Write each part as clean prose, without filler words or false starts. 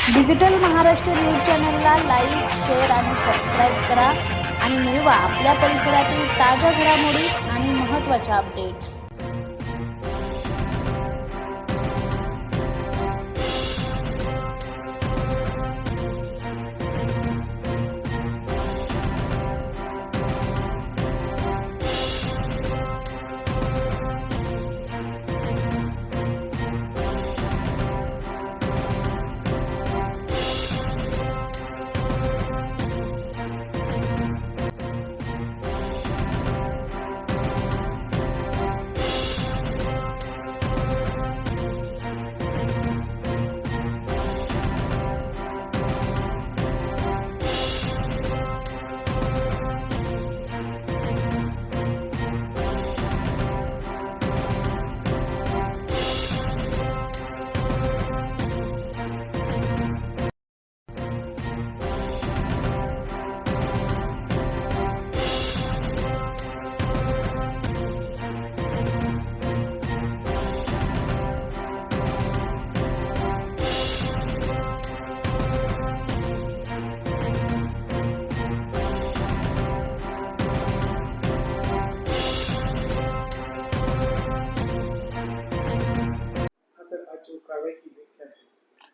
Digital Maharashtra news चॅनलला like, share आणि subscribe करा आणि मिळवा आपल्या परिसरातील ताज्या घडामोडी आणि महत्त्वाच्या अपडेट्स।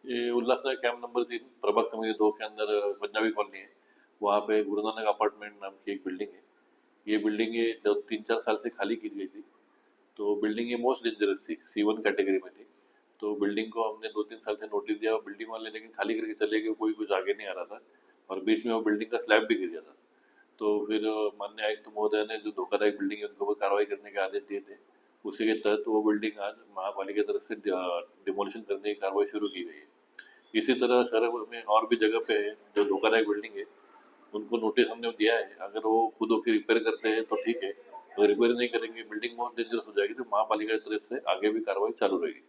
ये उल्लासनगर कैंप नंबर 3 प्रभाग समिति 2 के अंदर पंजाबी कॉलोनी है। वहाँ पे गुरु नानक अपार्टमेंट नाम की एक बिल्डिंग है। ये बिल्डिंग ये 3-4 साल से खाली की गई थी। तो बिल्डिंग ये मोस्ट डेंजरस थी, C1 कैटेगरी में थी। तो बिल्डिंग को हमने 2-3 साल से नोटिस दिया, बिल्डिंग वाले लेकिन खाली करके चले गए, कोई कुछ आगे नहीं आ रहा था और बीच में वो बिल्डिंग का स्लैब भी गिर गया था। तो फिर माननीय आयुक्त महोदय ने जो धोखादायक बिल्डिंग है उनके ऊपर कार्रवाई करने के आदेश दिए थे। उसी के तहत वो बिल्डिंग आज महापालिका की तरफ से डिमोलिशन करने की कार्रवाई शुरू की गई है। इसी तरह शहर में और भी जगह पे है जो धोखादायक बिल्डिंग है, उनको नोटिस हमने दिया है। अगर वो खुद होकर रिपेयर करते हैं तो ठीक है, अगर रिपेयर नहीं करेंगे बिल्डिंग बहुत डेंजरस हो जाएगी तो महापालिका की तरफ से आगे भी कार्रवाई चालू रहेगी।